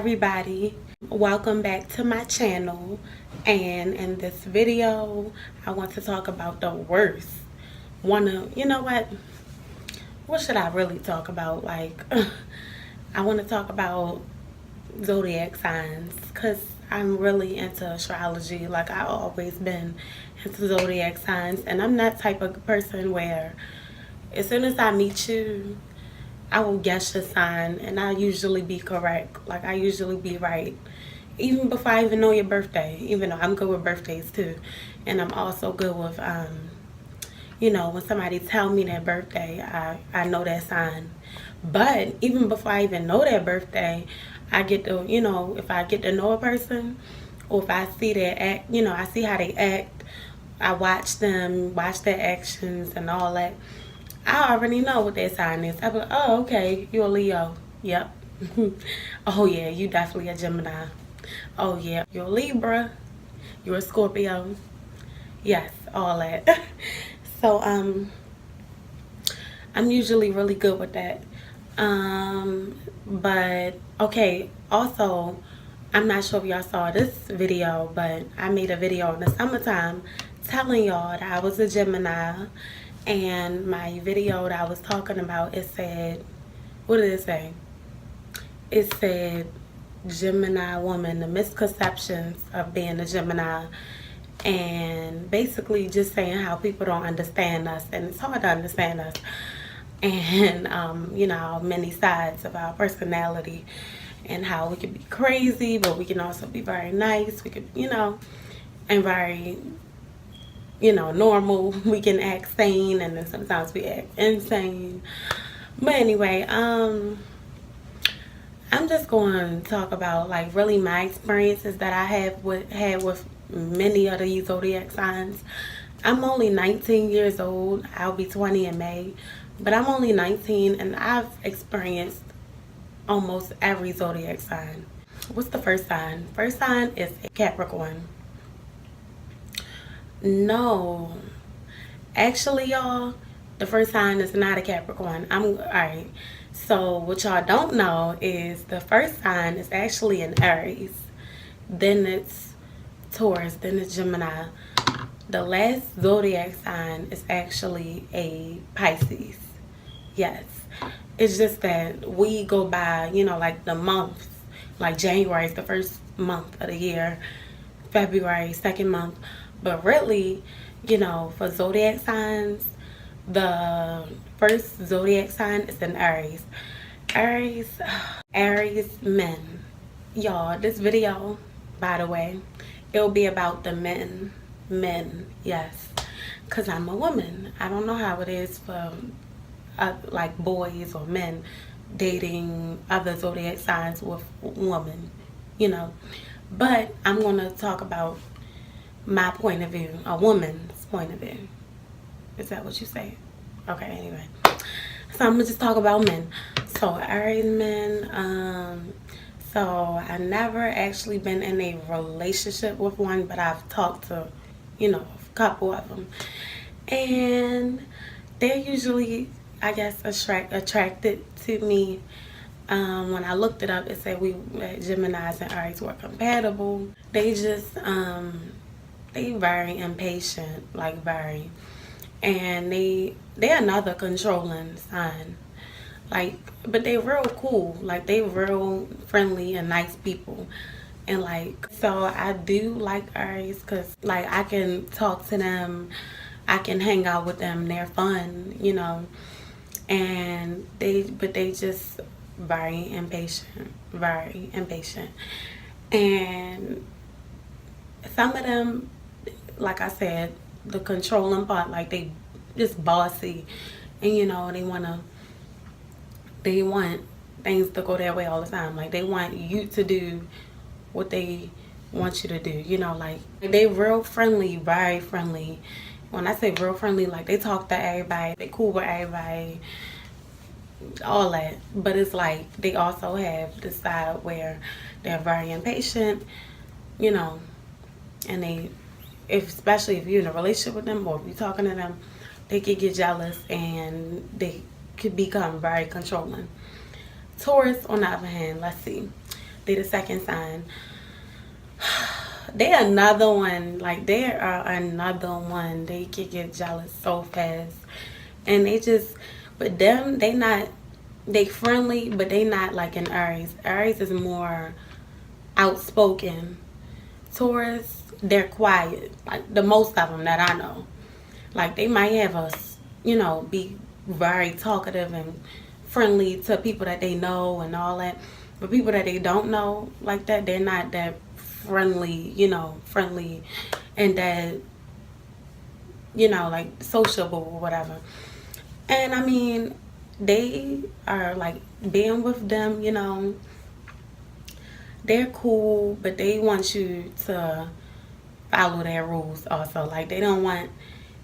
everybody, welcome back to my channel. And in this video I want to talk about the worst you know what should I really talk about? Like I want to talk about zodiac signs because I'm really into astrology. Like I've always been into zodiac signs, and I'm that type of person where as soon as I meet you I will guess your sign, and I usually be correct. Like I usually be right, even before I even know your birthday. Even though I'm good with birthdays too, and I'm also good with when somebody tell me their birthday, I know that sign. But even before I even know their birthday, I get to if I get to know a person, or if I see their act, I see how they act. I watch them, watch their actions and all that. I already know what their sign is. I'm like, oh, okay, you're a Leo. Yep. Oh, yeah, you definitely a Gemini. Oh, yeah, you're a Libra. You're a Scorpio. Yes, all that. So, I'm usually really good with that. But, okay, also, I'm not sure if y'all saw this video, but I made a video in the summertime telling y'all that I was a Gemini. And my video that I was talking about, it said, what did it say? It said, Gemini woman, the misconceptions of being a Gemini. And basically just saying how people don't understand us. And it's hard to understand us. And, many sides of our personality. And how we can be crazy, but we can also be very nice. We could, and very normal. We can act sane, and then sometimes we act insane. But anyway, I'm just going to talk about like really my experiences that I had with many of these zodiac signs. I'm only 19 years old. I'll be 20 in May, but I'm only 19, and I've experienced almost every zodiac sign. What's the first sign? First sign is Capricorn. No, actually, y'all, the first sign is not a Capricorn. Alright. So what y'all don't know is the first sign is actually an Aries. Then it's Taurus. Then it's Gemini. The last zodiac sign is actually a Pisces. Yes. It's just that we go by, like the months. Like January is the first month of the year. February, second month. But really, for zodiac signs, the first zodiac sign is an Aries. Aries men. Y'all, this video, by the way, it'll be about the men. Men, yes. Because I'm a woman. I don't know how it is for like boys or men dating other zodiac signs with women, But I'm going to talk about my point of view, a woman's point of view. Is that what you say? Okay, anyway. So I'm gonna just talk about men. So Aries men, so I never actually been in a relationship with one, but I've talked to, a couple of them. And they're usually, I guess, attracted to me. When I looked it up, it said Geminis and Aries were compatible. They just, they very impatient, like very, and they're another controlling sign, like, but they real cool, like they real friendly and nice people. And like, so I do like Aries because like I can talk to them, I can hang out with them, they're fun, and they just very impatient, and some of them, like I said, the controlling part, like they just bossy, and they want things to go their way all the time. Like they want you to do what they want you to do, like they real friendly, very friendly. When I say real friendly, like they talk to everybody, they cool with everybody, all that. But it's like they also have the side where they're very impatient, and they, especially if you're in a relationship with them or if you're talking to them, they could get jealous and they could become very controlling. Taurus, on the other hand, let's see. They the second sign. They another one. Like, they are another one. They can get jealous so fast. And they just, but them, they not, they friendly, but they not like an Aries. Aries is more outspoken. Taurus, they're quiet. Like, the most of them that I know. Like, they might have us, be very talkative and friendly to people that they know and all that. But people that they don't know like that, they're not that friendly, friendly and that, like sociable or whatever. And I mean, they are like being with them, they're cool, but they want you to follow their rules also. Like, they don't want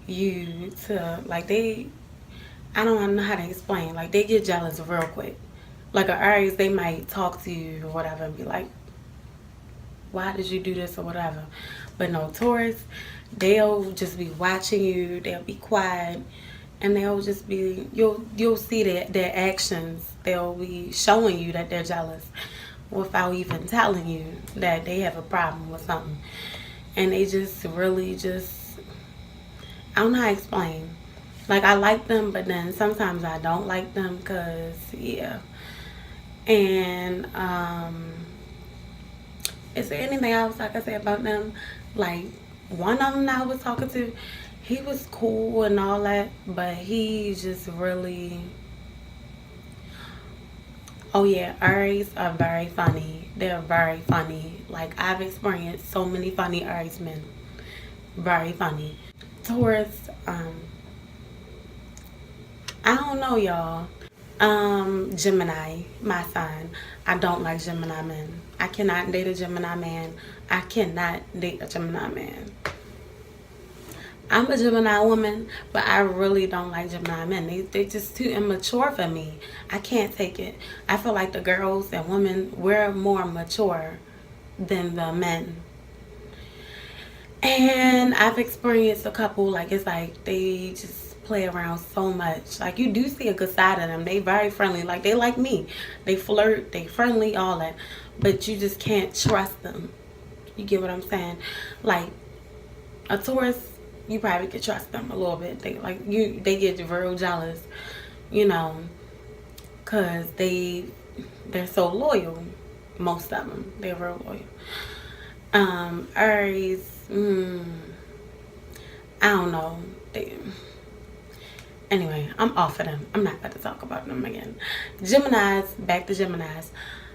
you to, like, I don't know how to explain. Like, they get jealous real quick. Like, an Aries, they might talk to you or whatever and be like, why did you do this or whatever. But no, Taurus, they'll just be watching you. They'll be quiet. And they'll just be, you'll see their actions. They'll be showing you that they're jealous without even telling you that they have a problem with something. And they just really just, I don't know how to explain. Like, I like them, but then sometimes I don't like them because, yeah. And, is there anything else I can say about them? Like, one of them that I was talking to, he was cool and all that, but he just really, oh yeah, Aries are very funny. They're very funny. Like, I've experienced so many funny Aries men. Very funny. Taurus, I don't know, y'all. Gemini, my sign. I don't like Gemini men. I cannot date a Gemini man. I cannot date a Gemini man. I'm a Gemini woman, but I really don't like Gemini men. They just too immature for me. I can't take it. I feel like the girls and women, we're more mature than the men. And I've experienced a couple, like, it's like they just play around so much. Like, you do see a good side of them. They very friendly. Like, they like me. They flirt. They friendly, all that. But you just can't trust them. You get what I'm saying? Like, a Taurus, you probably could trust them a little bit. They get real jealous, because they're so loyal. Most of them, they're real loyal. Aries, I don't know. Anyway, I'm off of them. I'm not going to talk about them again. Geminis, back to Geminis.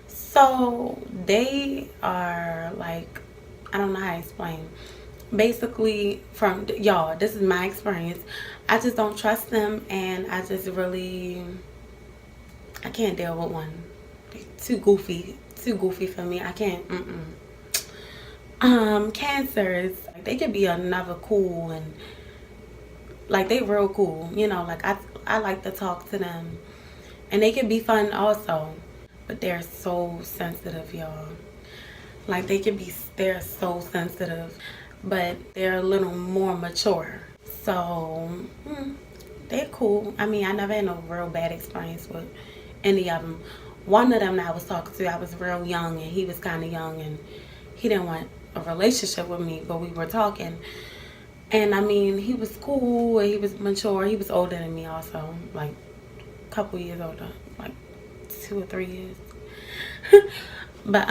So they are like, I don't know how to explain. Basically, from y'all, this is my experience. I just don't trust them, and I just really, I can't deal with one. They're too goofy for me. I can't. Cancers, like, they could be another cool, and like, they real cool. Like, I like to talk to them, and they can be fun also, but they're so sensitive, y'all. Like, they're so sensitive, but they're a little more mature. So, they're cool. I mean, I never had no real bad experience with any of them. One of them that I was talking to, I was real young, and he was kind of young, and he didn't want a relationship with me, but we were talking. And I mean, he was cool, and he was mature. He was older than me also, like a couple years older, like 2 or 3 years. But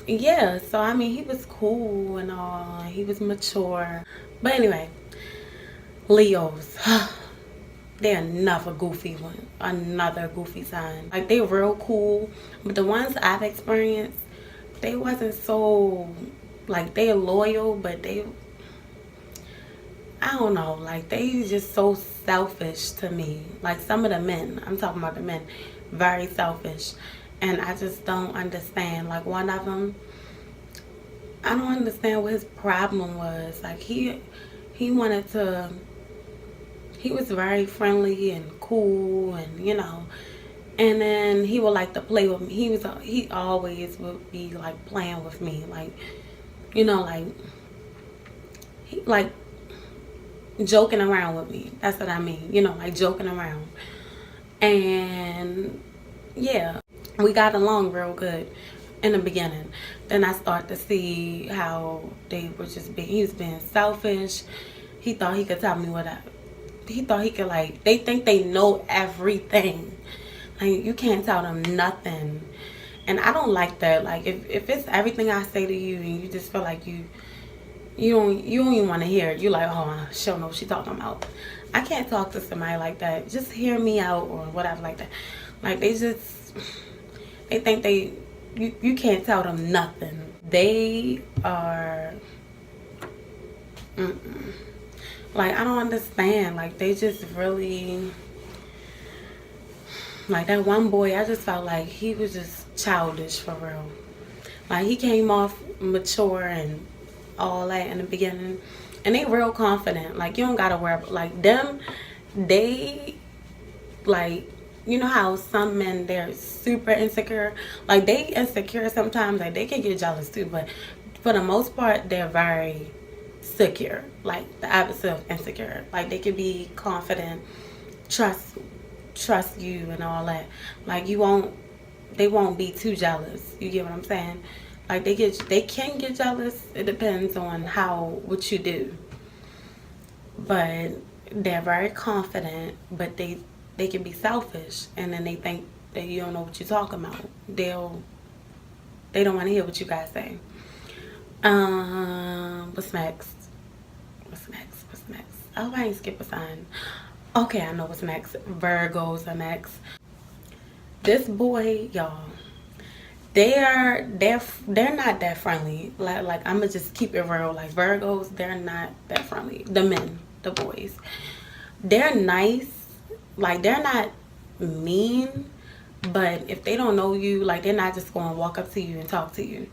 yeah, so I mean, he was cool and all. He was mature. But anyway, Leos. They're another goofy one. Another goofy sign. Like, they real cool. But the ones I've experienced, they wasn't so, like, they're loyal, but I don't know, like, they just so selfish to me. Like, some of the men, I'm talking about the men, very selfish. And I just don't understand. Like, one of them, I don't understand what his problem was. Like, he wanted to, he was very friendly and cool, and and then he would like to play with me. He always would be like playing with me, like, like, he like joking around with me. That's what I mean, like joking around. And yeah, we got along real good. in the beginning. Then I start to see how they were just being, he was being selfish. He thought he could tell me what I, he thought he could, like, they think they know everything. Like, you can't tell them nothing. And I don't like that. Like, if it's everything I say to you and you just feel like you don't even want to hear it. You're like, oh, she don't know what she's talking about. I can't talk to somebody like that. Just hear me out or whatever like that. Like, they think you can't tell them nothing. They are, like, I don't understand. Like, they just really, like, that one boy, I just felt like he was just childish for real. Like, he came off mature and all that in the beginning, and they real confident. Like, you don't gotta worry about, like, them. They, like, you know how some men, they're super insecure. Like, they insecure sometimes. Like, they can get jealous too, but for the most part, they're very secure. Like, the opposite of insecure. Like, they can be confident, trust you and all that. Like, they won't be too jealous. You get what I'm saying? Like, they can get jealous. It depends on what you do. But they're very confident, but they can be selfish, and then they think that you don't know what you're talking about. They don't want to hear what you guys say. What's next? What's next? I hope I ain't skip a sign. Okay, I know what's next. Virgos are next. This boy, y'all, they're not that friendly. Like, I'ma just keep it real. Like, Virgos, they're not that friendly. The men, the boys, they're nice. Like, they're not mean, but if they don't know you, like, they're not just going to walk up to you and talk to you.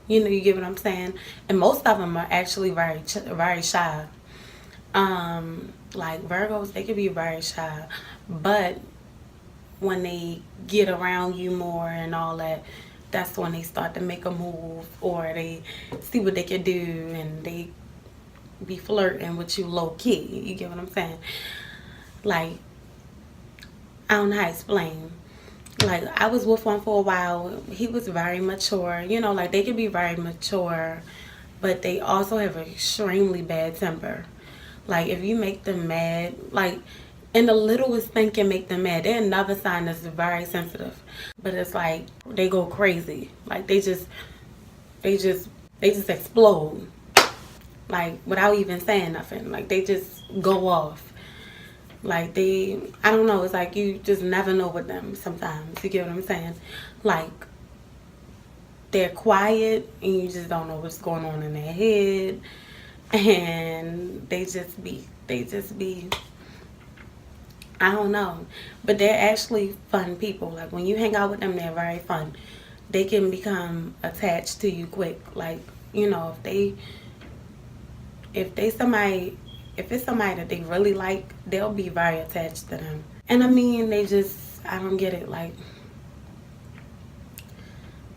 You know, you get what I'm saying? And most of them are actually very shy. Like, Virgos, they can be very shy, but when they get around you more and all that, that's when they start to make a move, or they see what they can do, and they be flirting with you low key. You get what I'm saying? Like, I don't know how to explain. Like, I was with one for a while. He was very mature. You know, like, they can be very mature, but they also have an extremely bad temper. Like, if you make them mad, like, and the littlest thing can make them mad. They're another sign that's very sensitive. But it's like, they go crazy. Like, they just explode. Like, without even saying nothing. Like, they just go off. Like, I don't know, it's like you just never know with them sometimes. You get what I'm saying? Like, they're quiet and you just don't know what's going on in their head. And they just be, I don't know. But they're actually fun people. Like, when you hang out with them, they're very fun. They can become attached to you quick. Like, you know, if it's somebody that they really like, they'll be very attached to them. And I mean, I don't get it. Like,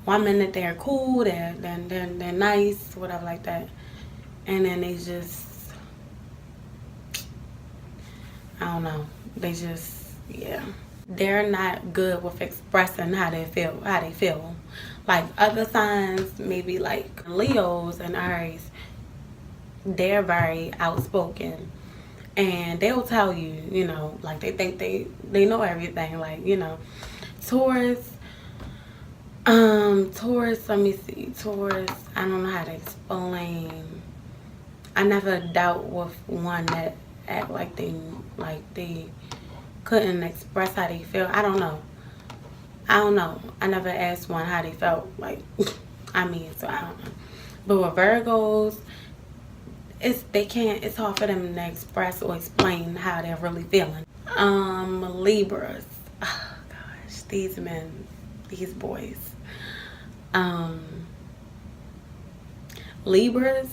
one minute they're cool, they're nice, whatever like that. And then they just, I don't know. Yeah. They're not good with expressing how they feel. Like, other signs, maybe like Leos and Aries, they're very outspoken, and they'll tell you, you know, like, they think they know everything. Like, you know, Taurus, let me see. Taurus, I don't know how to explain. I never dealt with one that act like they couldn't express how they feel. I don't know. I never asked one how they felt. Like, I mean, so I don't know. But with Virgos, it's hard for them to express or explain how they're really feeling. Libras. Oh gosh, these men, these boys. Libras,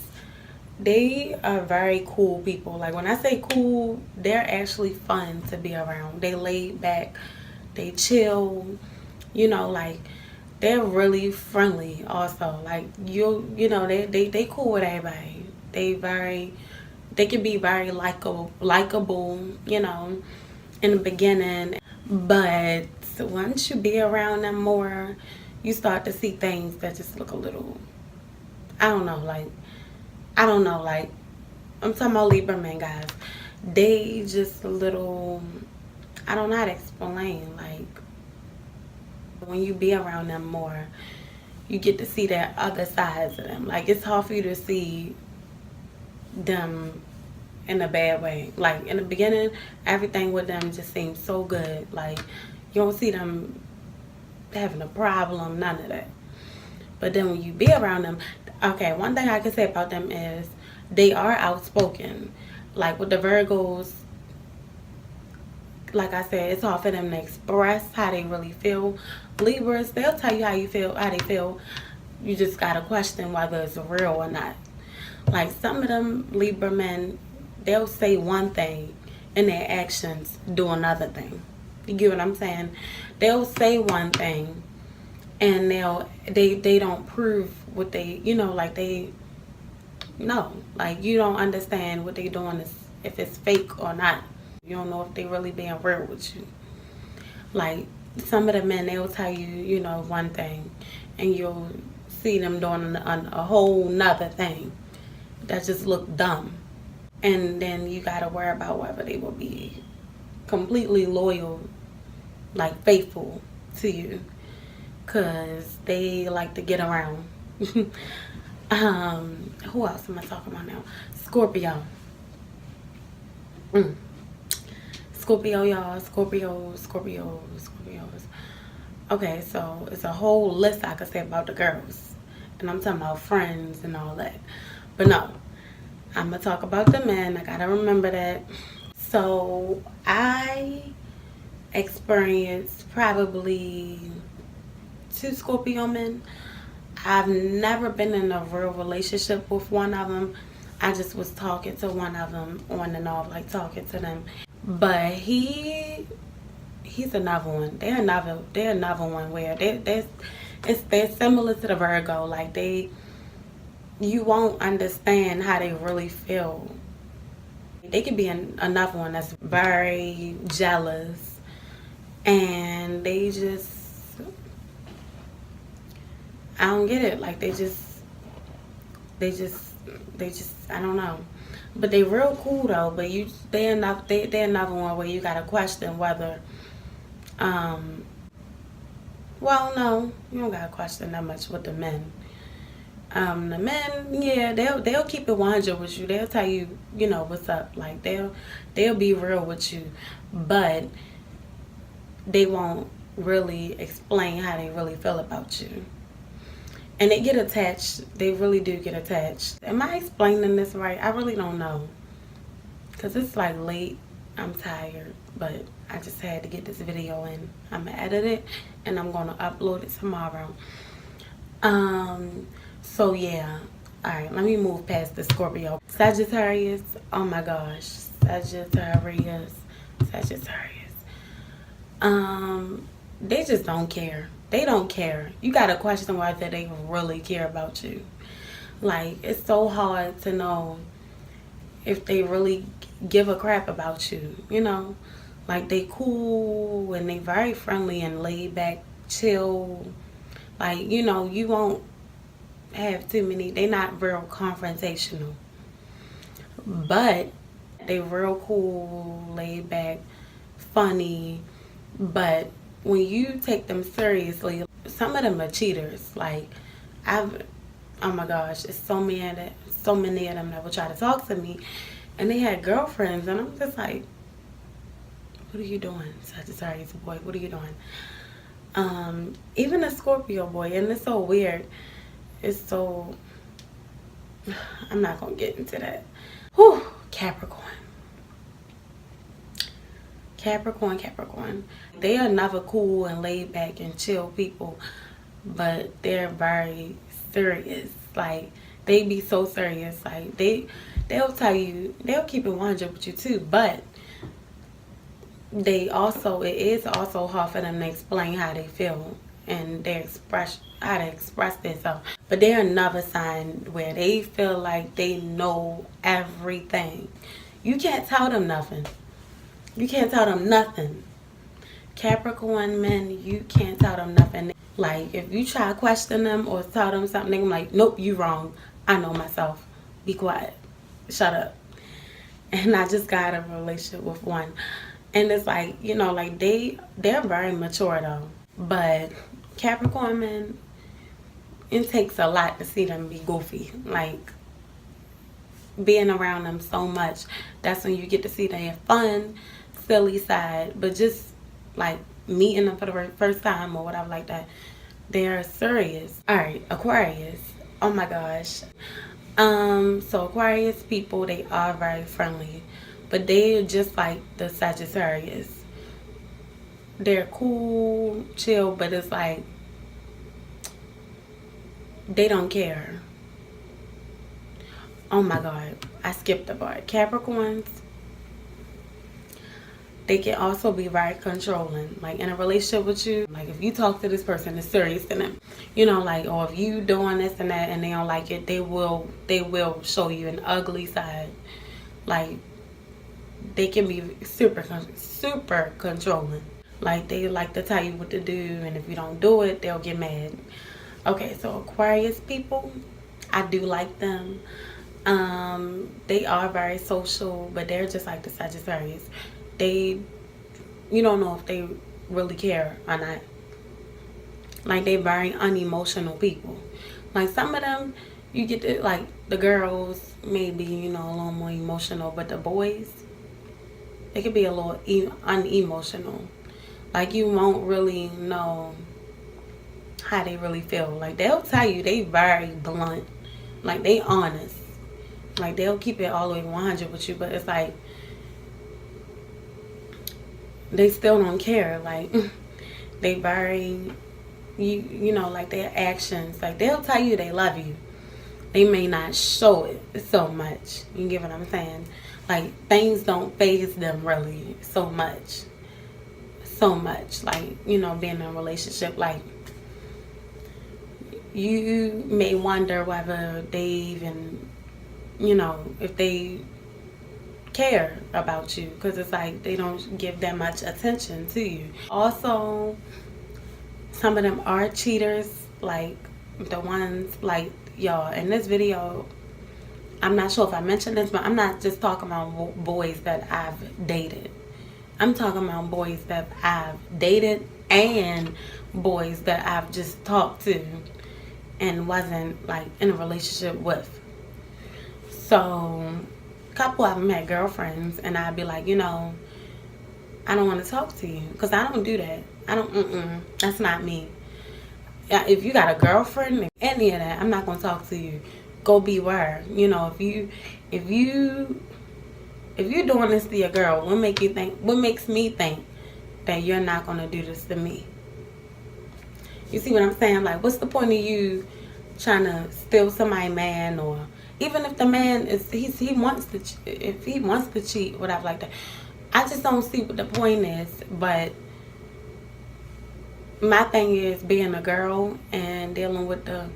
they are very cool people. Like, when I say cool, they're actually fun to be around. They laid back, they chill, you know, like, they're really friendly also. Like, you know, they cool with everybody. They can be very likable, you know, in the beginning. But once you be around them more, you start to see things that just look a little, I don't know, like, I don't know, like, I'm talking about Libra men, guys. They just a little, I don't know how to explain, like, when you be around them more, you get to see their other sides of them. Like, it's hard for you to see them in a bad way. Like, in the beginning, everything with them just seems so good. Like, you don't see them having a problem, none of that. But then when you be around them, okay, one thing I can say about them is they are outspoken. Like with the Virgos, like I said, it's hard for them to express how they really feel. Libras, they'll tell you how they feel. You just gotta question whether it's real or not. Like some of them Libra men, they'll say one thing and their actions do another thing. You get what I'm saying? They'll say one thing and they don't prove what they, like they, no, like you don't understand what they doing is, if it's fake or not. You don't know if they really being real with you. Like some of the men, they'll tell you, one thing and you'll see them doing a whole nother thing that just look dumb. And then you gotta worry about whether they will be completely loyal, like faithful to you, because they like to get around. Who else am I talking about now? Scorpio. Scorpio, y'all. Scorpios. Okay, so it's a whole list I could say about the girls. And I'm talking about friends and all that. But no, I'm going to talk about the men. I got to remember that. So I experienced probably 2 Scorpio men. I've never been in a real relationship with one of them. I just was talking to one of them on and off, like talking to them. But he's another one. They're another one where they're similar to the Virgo. Like you won't understand how they really feel. They could be another one that's very jealous, and they just, I don't get it. Like they just, I don't know. But they real cool though. But they're another one where you gotta question whether, well, no, you don't gotta question that much with the men. The men, yeah, they'll keep it 100 with you. They'll tell you, what's up. Like they'll be real with you, but they won't really explain how they really feel about you. And they get attached. They really do get attached. Am I explaining this right? I really don't know. Because it's like late. I'm tired. But I just had to get this video in. I'm going to edit it. And I'm going to upload it tomorrow. So yeah. Alright, let me move past the Scorpio. Sagittarius. Oh my gosh. Sagittarius. They just don't care. They don't care. You gotta question whether they really care about you. Like, it's so hard to know if they really give a crap about you, Like, they cool and they very friendly and laid back, chill. Like, you won't have too many. They not real confrontational. But they real cool, laid back, funny. But when you take them seriously, some of them are cheaters. Like, oh my gosh, it's so many of them that will try to talk to me, and they had girlfriends, and I'm just like, what are you doing, Sagittarius boy? What are you doing? Even a Scorpio boy, and it's so weird. It's so, I'm not gonna get into that. Whew, Capricorn. They are never cool and laid back and chill people, but they're very serious. Like, they be so serious. Like, they'll tell you, they'll keep it 100 with you too, but it is also hard for them to explain how they feel and how to express themselves. But they're another sign where they feel like they know everything. You can't tell them nothing. Capricorn men, you can't tell them nothing. Like, if you try to question them or tell them something, they're like, nope, you wrong. I know myself. Be quiet. Shut up. And I just got a relationship with one. And it's like, you know, like they're very mature though. But Capricorn men, it takes a lot to see them be goofy. Like, being around them so much, that's when you get to see their fun, silly side. But just like meeting them for the first time or whatever like that, they're serious. All right, Aquarius. Oh my gosh. So Aquarius people, they are very friendly, but they're just like the Sagittarius. They're cool, chill, but it's like they don't care. Oh my God, I skipped the part. Capricorns, they can also be very controlling. Like in a relationship with you, like if you talk to this person, it's serious to them. You know, like, or if you doing this and that and they don't like it, they will show you an ugly side. Like, they can be super controlling. Like, they like to tell you what to do, and if you don't do it, they'll get mad. Okay, so Aquarius people, I do like them. They are very social, but they're just like the Sagittarius. You don't know if they really care or not. Like, they very unemotional people. Like, some of them, you get to, like, the girls maybe, you know, a little more emotional, but the boys, they could be a little unemotional. Like, you won't really know how they really feel. Like, they'll tell you, they very blunt. Like, they honest. Like, they'll keep it all the way 100 with you, but it's like, they still don't care. Like, they very, you know, like their actions. Like, they'll tell you they love you. They may not show it so much. You get what I'm saying? Like, things don't faze them really so much. So much. Like, you know, being in a relationship, like, you may wonder whether they even, you know, if they care about you, because it's like they don't give that much attention to you. Also, some of them are cheaters. Like, the ones, like, y'all, in this video, I'm not sure if I mentioned this, but I'm not just talking about boys that I've dated. I'm talking about boys that I've dated and boys that I've just talked to and wasn't, like, in a relationship with. So, a couple of them had girlfriends, and I'd be like, you know, I don't want to talk to you, because I don't do that. I don't, that's not me. If you got a girlfriend, any of that, I'm not going to talk to you. Go beware. You know, if you're doing this to your girl, what makes me think that you're not going to do this to me? You see what I'm saying? Like, what's the point of you trying to steal somebody's man, or even if the man is, if he wants to cheat, whatever like that. I just don't see what the point is. But my thing is, being a girl and dealing with the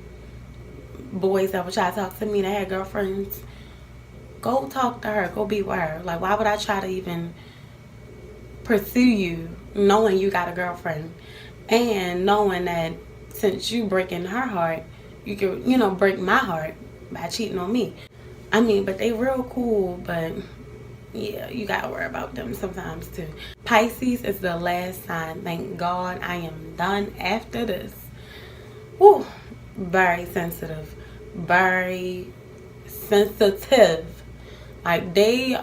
boys that would try to talk to me that had girlfriends, go talk to her. Go be with her. Like, why would I try to even pursue you knowing you got a girlfriend, and knowing that since you breaking her heart, you can, you know, break my heart by cheating on me. I mean, but they real cool, but yeah, you gotta worry about them sometimes too. Pisces is the last sign. Thank God I am done after this. Whew. Very sensitive. Very sensitive. Like, they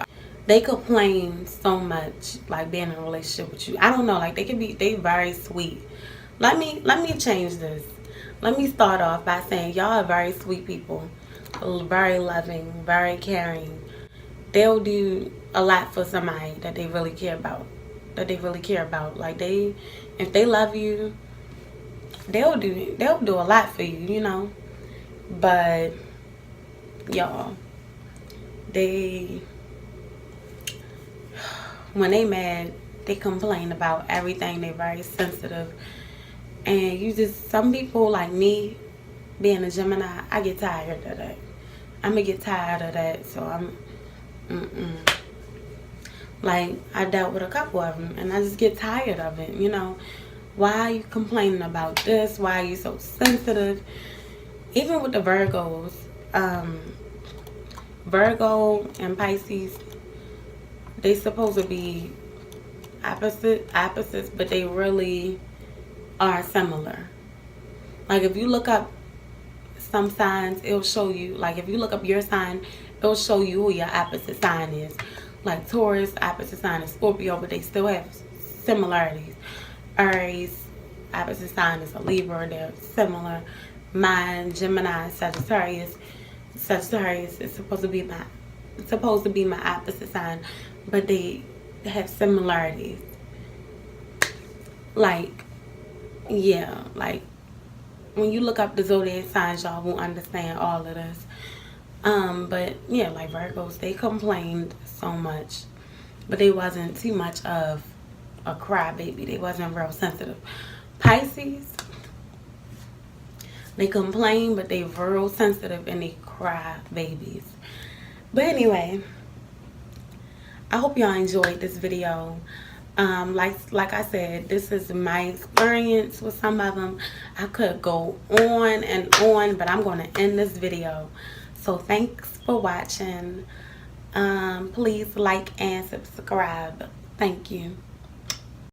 complain so much, like, being in a relationship with you. I don't know, like, they very sweet. Let me change this. Let me start off by saying y'all are very sweet people. Very loving, very caring. They'll do a lot for somebody that they really care about. Like, if they love you, they'll do a lot for you, you know. But y'all, when they mad, they complain about everything. They're very sensitive. And some people like me, being a Gemini, I get tired of that. I'm gonna get tired of that. So like, I dealt with a couple of them, and I just get tired of it, you know. Why are you complaining about this? Why are you so sensitive? Even with the Virgos, Virgo and Pisces, they supposed to be opposites, but they really are similar. Like if you look up some signs, it'll show you, like if you look up your sign, it'll show you who your opposite sign is. Like Taurus, opposite sign is Scorpio, but they still have similarities. Aries, opposite sign is a Libra, they're similar. Mine, Gemini, Sagittarius. Sagittarius is supposed to be my opposite sign, but they have similarities. Like, yeah, like when you look up the zodiac signs, y'all won't understand all of this. But yeah, like Virgos, they complained so much, but they wasn't too much of a crybaby. They wasn't real sensitive. Pisces, they complain, but they real sensitive and they cry babies. But anyway, I hope y'all enjoyed this video. Like I said, this is my experience with some of them. I could go on and on, but I'm going to end this video. So thanks for watching. Please like and subscribe. Thank you.